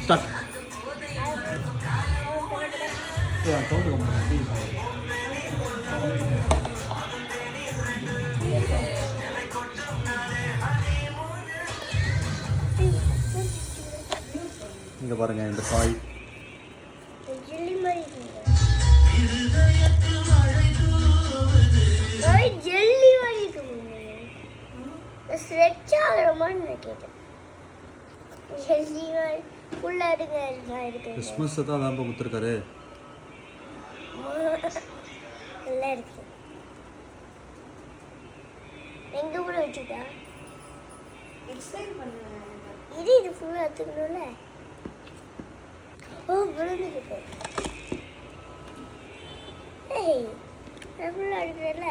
Start. Sound கம்மி. இங்கே பாருங்கள் இந்த காய் கிறிஸ்மஸ் தான் அதான் கொடுத்துருக்காரு. எங்க கூட வச்சுட்டா இது இது ஃபுல்லாக எடுத்துக்கணும்ல. ஓ விழுந்துக்கிட்டு ஏய் ஃபுல்லாக எடுக்கிறல்ல.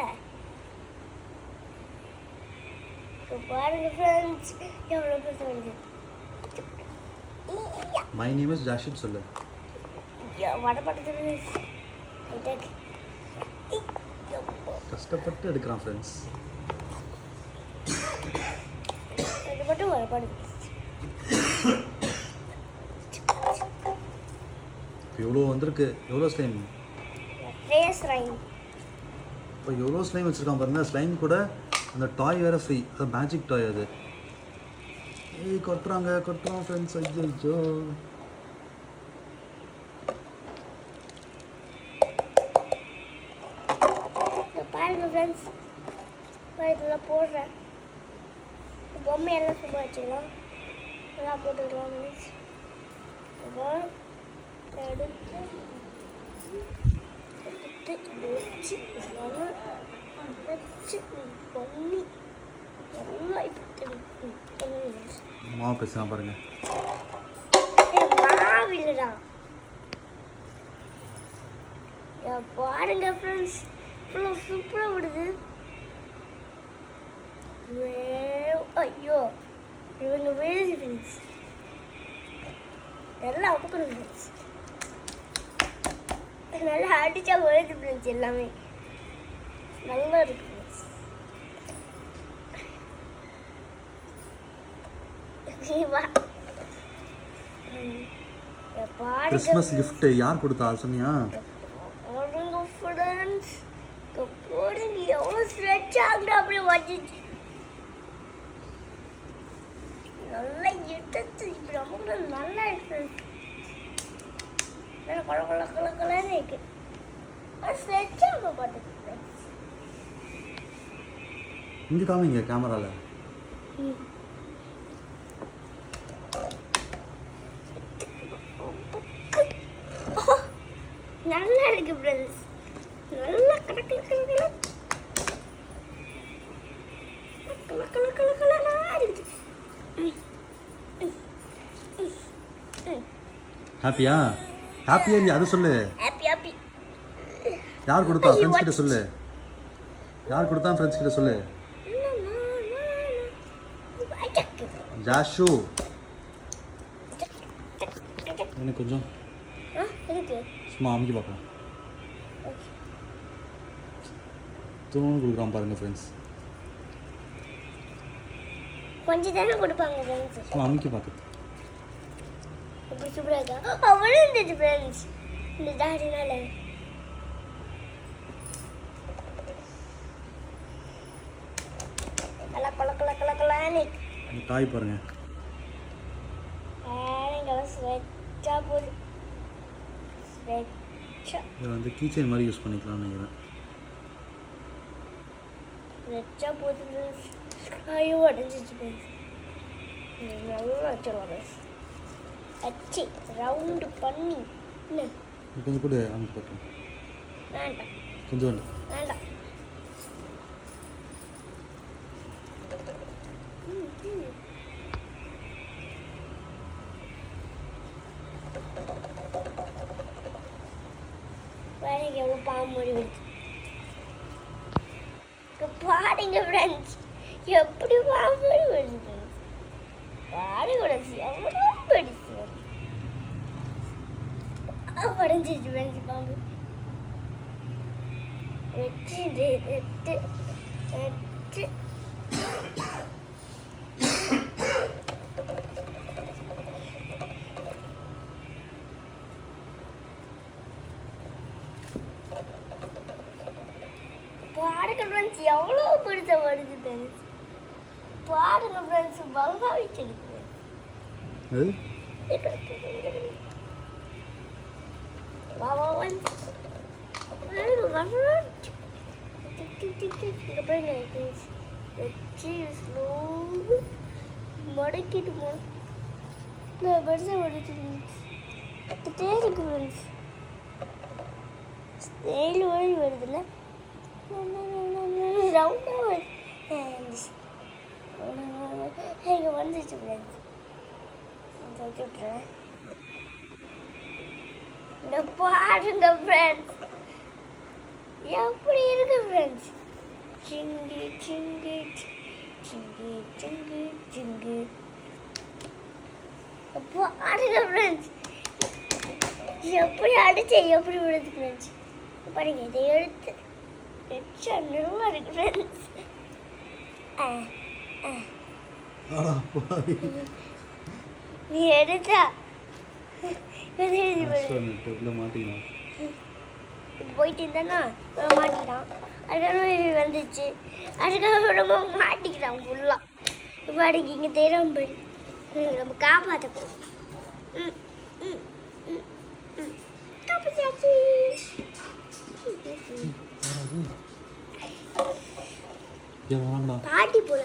இப்போ பாருங்க ஃப்ரெண்ட்ஸ் எவ்வளோ பேர் வருது. மை நேம் இஸ் ஜாஷித் சொல்லு. வடப்பட்டது கஷ்டப்பட்டு எடுக்கிறான் ஃப்ரெண்ட்ஸ். இது மட்டும் வடப்படுது. எவ்வளோ வந்திருக்கு, எவ்வளோ ஸ்லைம். இப்போ எவ்வளோ ஸ்லைம் வச்சுருக்கான் பாருங்க. ஸ்லைம் கூட அந்த டாய் வேறு ஃப்ரீ. அது மேஜிக் டாய் அது. ஏய் கொட்டுறான் ஃப்ரெண்ட்ஸ். ஐயோ பாருங்க ஃப்ரெண்ட்ஸ் இதெல்லாம் போடுறேன். பொம்மையெல்லாம் சும்மா வச்சுக்கலாம். எல்லாம் போட்டுக்கலாம் ஃப்ரெண்ட்ஸ். எடுத்து வச்சு பண்ணி எல்லாம் மாவு பேசலாம் பாருங்க. மாவில்லடா பாருங்க ஃப்ரெண்ட்ஸ் சூப்பராக விடுது. ஐயோ இவங்க வேறு ஃப்ரெண்ட்ஸ் எல்லாம் அப்புறம் ஃப்ரெண்ட்ஸ் நல்லா அடிச்சா வருது ஃப்ரெண்ட்ஸ். எல்லாமே நல்லா இருக்கு ஃப்ரெண்ட்ஸ். கிறிஸ்மஸ் கிஃப்ட் யார் கொடுத்தா சொன்னியா? பாருங்க ஃப்ரெண்ட்ஸ் போடுங்க எவ்வளோ ஸ்ட்ரெச் ஆகுது. அப்படியே வச்சிச்சு நல்லா எடுத்து இப்படி ரொம்ப நல்லா இருக்கு. கலன்னு இருக்கு. ஸ்ட்ரெச் ஆக மாட்டேங்குது. இங்கே காமிங்க கேமரால. நல்லா இருக்கு ஃப்ரெண்ட்ஸ். நல்லா கலக்கல ஹாப்பியா இல்லையா அது சொல்லு. ஹாப்பி யார் கொடுத்தா ஃப்ரெண்ட்ஸ் கிட்ட சொல்லு. யார் கொடுத்தா ஃப்ரெண்ட்ஸ் கிட்ட சொல்லு. ஜாஷு எனக்கு கொஞ்சம் சும்மா அமைக்க பார்க்கலாம். தூண் கொடுக்குறான் பாருங்க ஃப்ரெண்ட்ஸ். கொஞ்சம் தானே கொடுப்பாங்க ஃப்ரெண்ட்ஸ். சும்மா அமைக்க பார்க்குது. இப்படி சூப்பராக இருக்கா. அவ்வளோ இருந்துச்சு ஃப்ரெண்ட்ஸ் இந்த தாடினால. கலக்கலான்னு டாய் பாருங்க. ஸ்வெச்சா போகுது. இதை வந்து கீச்சைன் மாதிரி யூஸ் பண்ணிக்கலாம்னு நினைக்கிறேன். ஸ்வெச்சா போகுது. ஐயோ அடைஞ்சிச்சு. நல்லா வச்சிருவாங்க. வச்சு ரவுண்டு பண்ணி கொஞ்சம் கூட அமைச்சு பார்க்கலாம். வேண்டாம் கொஞ்சம் வேண்டாம். பாருங்க எவ்வளோ பாம்பு மாதிரி வருது. பாருங்க ஃப்ரெண்ட்ஸ் எப்படி பாம்பு மாதிரி வருது. பாருங்க எவ்வளோ பெருசு படைஞ்சிச்சு ஃப்ரெண்ட்ஸ் பாம்பு. வச்சு ஃப்ரெண்ட்ஸ் எவ்வளோ பெருசாக வருது ஃப்ரெண்ட்ஸ். பாருங்க ஃப்ரெண்ட்ஸ் பங்காளி செடி. வா வா வந்து மடக்கிட்டு பெருசாக மடக்கிட்டே இருக்கு ஃப்ரெண்ட்ஸ். ஸ்டெயில் வழி வருதுல்ல ரவுண்டாக வருது. இங்கே வந்துச்சு ஃப்ரெண்ட்ஸ். விட்டுறேன். இந்த பாருங்க ஃப்ரெண்ட்ஸ் எப்படி இருக்கு ஃப்ரெண்ட்ஸ். சிங்கி சிங்கி சிங்கி சிங்கி சிங்கி பாருங்க ஃப்ரெண்ட்ஸ் எப்படி அடிச்சு எப்படி விடுது ஃப்ரெண்ட்ஸ். பாருங்க இதை எடுத்து வச்சா நல்லா இருக்கு ஃப்ரெண்ட்ஸ். நீ எடுத்தா போயிட்டு இருந்தானா மாட்டிக்கிட்டான். அதுக்கப்புறம் வந்துச்சு. அதுக்கப்புறம் மாட்டிக்கிட்டான் ஃபுல்லாக. பாடிக்கு இங்கே தெரியாம போய் நம்ம காப்பாற்றப்போம். காப்பாச்சாச்சு. பாட்டி போல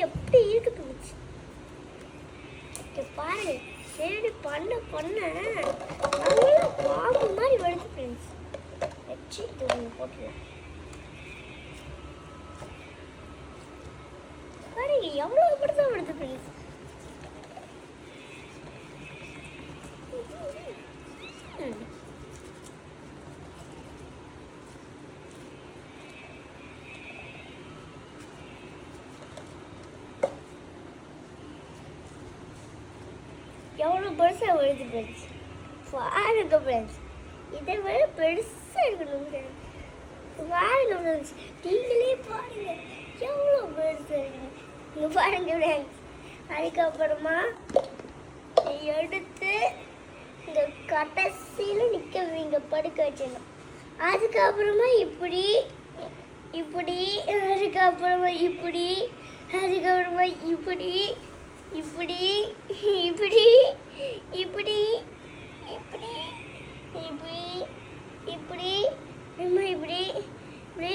எப்படி இருக்கு தூச்சு. பாருங்க சரி பண்ண நல்லா பாம்பு மாதிரி வருது ஃப்ரெண்ட்ஸ். வச்சு போட்டுலாம் பாருங்க எவ்வளோ அப்படிதான் வருது ஃப்ரெண்ட்ஸ். எவ்வளோ பெருசாக வருது ஃப்ரெண்ட்ஸ். பாருங்க ஃப்ரெண்ட்ஸ் இதை விட பெருசாக இருக்கணும் ஃப்ரெண்ட்ஸ். பாருங்க ஃப்ரெண்ட்ஸ் நீங்களே பாருங்க எவ்வளோ பெருசாக இருக்குங்க. இங்கே பாருங்க ஃப்ரெண்ட்ஸ். அதுக்கப்புறமா எடுத்து இந்த கடைசியில் நிற்க வைங்க படுக்க வச்சிடணும். அதுக்கப்புறமா இப்படி இப்படி அதுக்கப்புறமா இப்படி அதுக்கப்புறமா இப்படி இப்படி இப்படி இப்படி இப்படி இப்படி இப்படி இப்படி இப்படி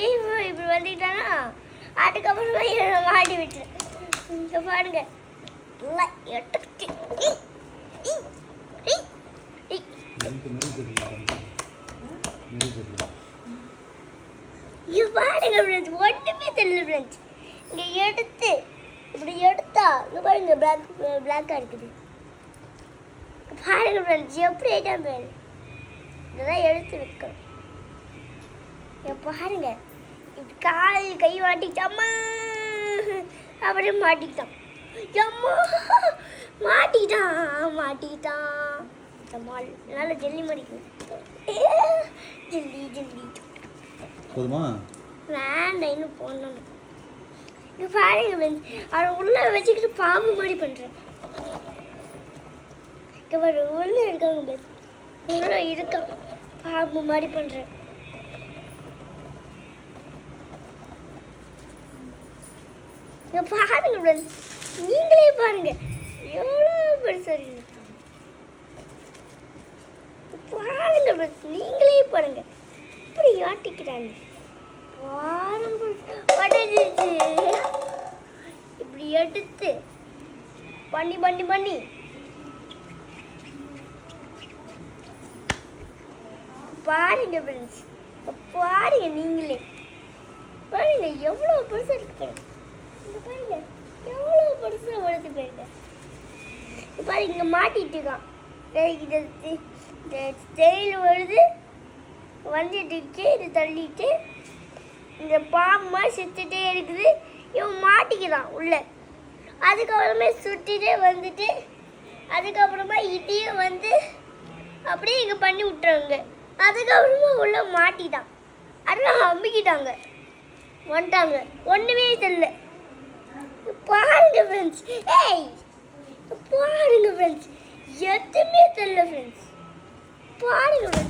இப்படி வந்துட்டானா அதுக்கப்புறமா மாட்டி விட்டுரு. இங்கே பாருங்க பாருங்க ஃப்ரெண்ட்ஸ் ஒன்றுமே தெரியல ஃப்ரெண்ட்ஸ். இங்கே எடுத்து இப்படி எடுத்தா இங்கே பாருங்க பிளாக்காக இருக்குது. பாருங்க ஃப்ரெண்ட்ஸ் எப்படி ஐட்டம் பேர் இதெல்லாம் எடுத்து வைக்கணும். பாருங்க இப்படி கால் கை மாட்டிக்கிட்டாம்மா அப்படியே மாட்டிக்கிட்டான். அம்மா மாட்டிக்கிட்டான். நல்ல ஜெல்லி மடிக்கும். ஜெல்லி ஜெல்லி போதுமா வேண்டாம் இன்னும் போடணும். இங்கே பாருங்க அவரை உள்ள வச்சுக்கிட்டு பாம்பு மாதிரி பண்ணுறேன். இங்கே பாரு உள்ள இருக்காங்க உள்ள இருக்கான் பாம்பு மாதிரி பண்ணுறேன். இங்கே பாருங்க ஃப்ரெண்ட்ஸ் நீங்களே பாருங்க எவ்வளோ பெருசாக இருக்கு. பாருங்க ஃப்ரெண்ட்ஸ் நீங்களே பாருங்க இப்படி ஆட்டிக்கிறாங்க. இப்படி எடுத்து பண்ணி பண்ணி பண்ணி பாருங்க ஃப்ரெண்ட்ஸ் பாருங்க நீங்களே பாருங்க எவ்வளோ பெருசா இருக்கு. பாருங்க எவ்வளோ பெருசா வளர்த்து போயிருங்க. பாருங்க இங்கே மாட்டிட்டு இருக்கான். ஸ்டைல் வருது வந்துட்டு இது தள்ளிட்டு இந்த பாம்பு மாதிரி சுற்றிட்டே இருக்குது. இவன் மாட்டிக்கிறான் உள்ள. அதுக்கப்புறமே சுற்றிட்டே வந்துட்டு அதுக்கப்புறமா இதையும் வந்து அப்படியே இங்கே பண்ணி விட்டுறாங்க. அதுக்கப்புறமா உள்ள மாட்டிட்டான். அதெல்லாம் அம்பிக்கிட்டாங்க வந்துட்டாங்க. ஒன்றுமே தெரியல ஃப்ரெண்ட்ஸ். ஏய் பாருங்க ஃப்ரெண்ட்ஸ், எதுவுமே தெரியல ஃப்ரெண்ட்ஸ். பாருங்க ஃப்ரெண்ட்ஸ்.